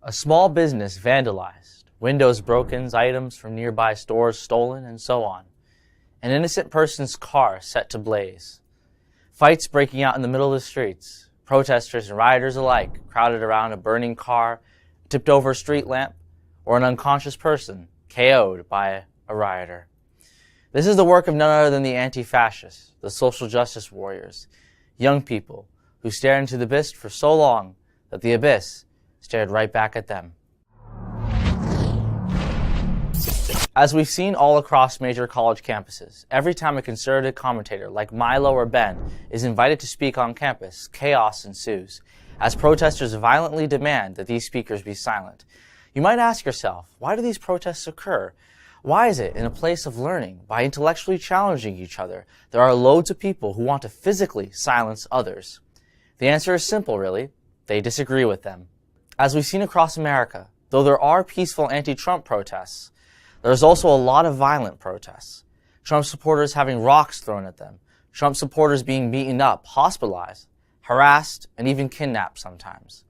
A small business vandalized, windows broken, items from nearby stores stolen, and so on. An innocent person's car set to blaze. Fights breaking out in the middle of the streets. Protesters and rioters alike crowded around a burning car, tipped over a street lamp, or an unconscious person KO'd by a rioter. This is the work of none other than the anti-fascists, the social justice warriors, young people who stared into the abyss for so long that the abyss stared right back at them. As we've seen all across major college campuses, every time a conservative commentator like Milo or Ben is invited to speak on campus, chaos ensues, as protesters violently demand that these speakers be silent. You might ask yourself, why do these protests occur? Why is it, in a place of learning, by intellectually challenging each other, there are loads of people who want to physically silence others? The answer is simple, really. They disagree with them. As we've seen across America, though there are peaceful anti-Trump protests, there's also a lot of violent protests. Trump supporters having rocks thrown at them, Trump supporters being beaten up, hospitalized, harassed, and even kidnapped sometimes.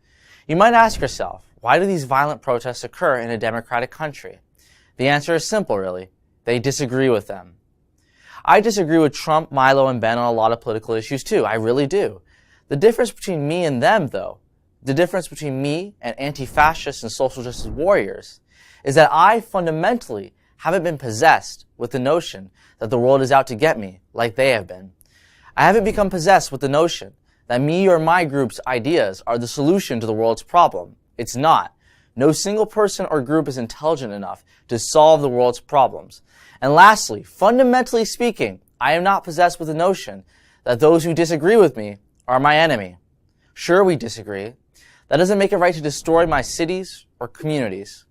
You might ask yourself, why do these violent protests occur in a democratic country? The answer is simple, really. They disagree with them. I disagree with Trump, Milo, and Ben on a lot of political issues too. I really do. The difference between me and them, though, the difference between me and anti-fascists and social justice warriors, is that I fundamentally haven't been possessed with the notion that the world is out to get me like they have been. I haven't become possessed with the notion that me or my group's ideas are the solution to the world's problem. It's not. No single person or group is intelligent enough to solve the world's problems. And lastly, fundamentally speaking, I am not possessed with the notion that those who disagree with me are my enemy. Sure, we disagree. That doesn't make it right to destroy my cities or communities.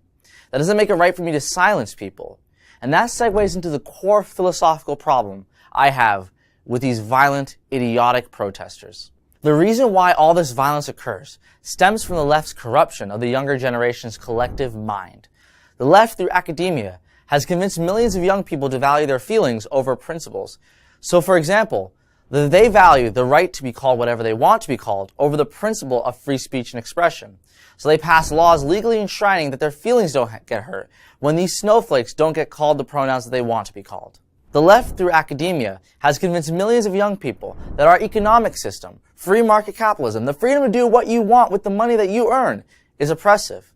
That doesn't make it right for me to silence people. And that segues into the core philosophical problem I have with these violent, idiotic protesters. The reason why all this violence occurs stems from the left's corruption of the younger generation's collective mind. The left, through academia, has convinced millions of young people to value their feelings over principles. So, for example, that they value the right to be called whatever they want to be called over the principle of free speech and expression. So they pass laws legally enshrining that their feelings don't get hurt when these snowflakes don't get called the pronouns that they want to be called. The left, through academia, has convinced millions of young people that our economic system, free market capitalism, the freedom to do what you want with the money that you earn, is oppressive.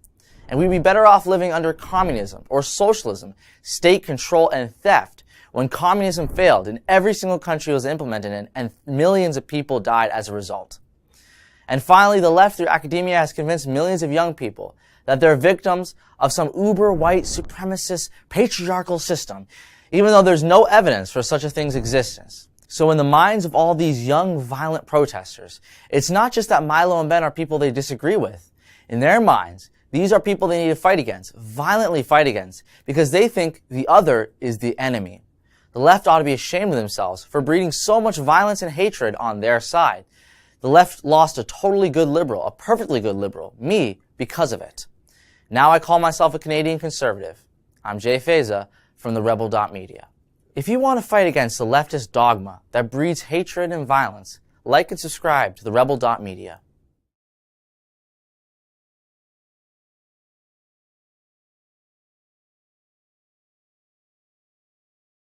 And we'd be better off living under communism or socialism, state control and theft, when communism failed and every single country was implemented in and millions of people died as a result. And finally, the left, through academia, has convinced millions of young people that they're victims of some uber-white supremacist patriarchal system, even though there's no evidence for such a thing's existence. So in the minds of all these young, violent protesters, it's not just that Milo and Ben are people they disagree with. In their minds, these are people they need to fight against, violently fight against, because they think the other is the enemy. The left ought to be ashamed of themselves for breeding so much violence and hatred on their side. The left lost a totally good liberal, a perfectly good liberal, me, because of it. Now I call myself a Canadian conservative. I'm Jay Feza from the Rebel.media. If you want to fight against the leftist dogma that breeds hatred and violence, like and subscribe to the Rebel.media.